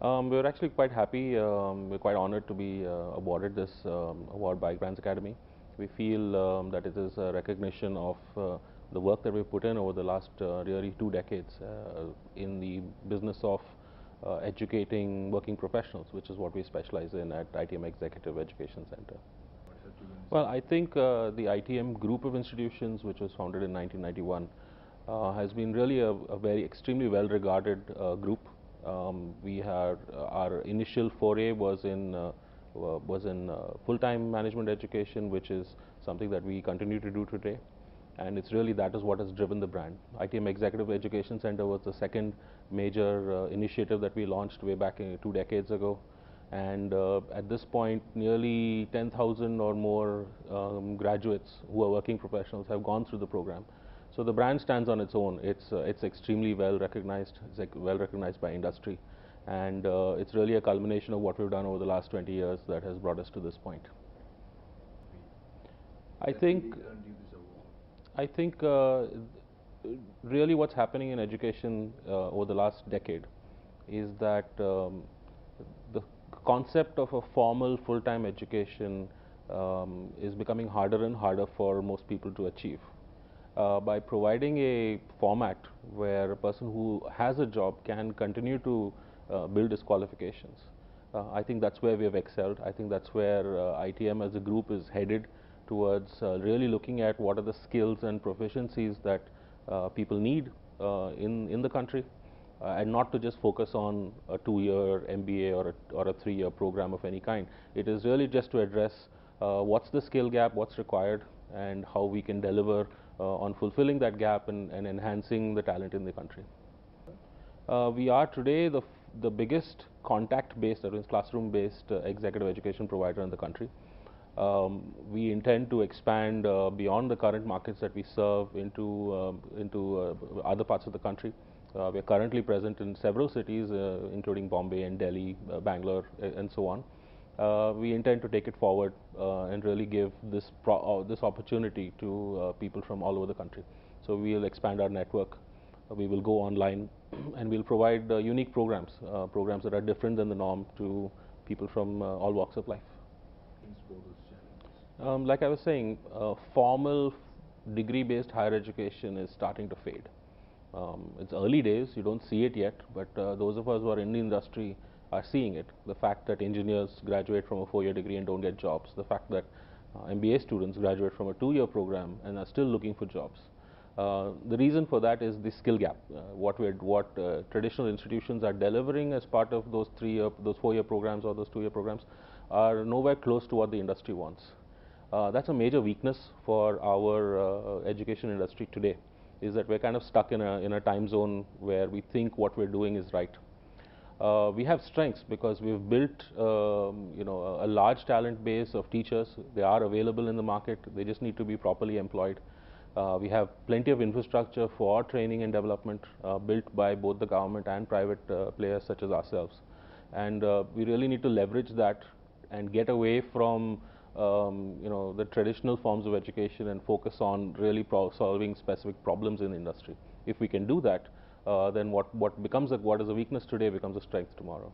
We're actually quite happy. We're quite honored to be awarded this award by Grants Academy. We feel that it is a recognition of the work that we've put in over the last really 2 decades in the business of educating working professionals, which is what we specialize in at ITM Executive Education Center. Well, I think the ITM group of institutions, which was founded in 1991, has been really a very extremely well-regarded group. We had our initial foray was in full-time management education, which is something that we continue to do today, and it's really that is what has driven the brand. ITM Executive Education Center was the second major initiative that we launched way back 2 decades ago. And at this point, nearly 10,000 or more graduates who are working professionals have gone through the program. So the brand stands on its own. It's extremely well recognized. It's like well recognized by industry, and it's really a culmination of what we've done over the last 20 years that has brought us to this point. I think really what's happening in education over the last decade is that the concept of a formal full-time education is becoming harder and harder for most people to achieve. By providing a format where a person who has a job can continue to build his qualifications, I think that's where we have excelled. I think that's where ITM as a group is headed towards really looking at what are the skills and proficiencies that people need in the country, and not to just focus on a 2-year MBA or a 3-year program of any kind. It is really just to address what's the skill gap, what's required, and how we can deliver on fulfilling that gap and enhancing the talent in the country. We are today the biggest contact-based, that is classroom-based executive education provider in the country. We intend to expand beyond the current markets that we serve into other parts of the country. We are currently present in several cities, including Bombay and Delhi, Bangalore, and so on. We intend to take it forward and really give this opportunity to people from all over the country. So we will expand our network. We will go online, and we'll provide unique programs, programs that are different than the norm to people from all walks of life. Like I was saying, formal degree-based higher education is starting to fade. It's early days, you don't see it yet, but those of us who are in the industry are seeing it. The fact that engineers graduate from a 4-year degree and don't get jobs, the fact that MBA students graduate from a 2-year program and are still looking for jobs. The reason for that is the skill gap. What traditional institutions are delivering as part of those 4-year programs or those 2-year programs are nowhere close to what the industry wants. That's a major weakness for our education industry today, is that we're kind of stuck in a time zone where we think what we're doing is right. We have strengths because we've built a large talent base of teachers. They are available in the market. They just need to be properly employed. We have plenty of infrastructure for training and development built by both the government and private players such as ourselves. And we really need to leverage that and get away from the traditional forms of education and focus on really solving specific problems in the industry. If we can do that, then what is a weakness today becomes a strength tomorrow.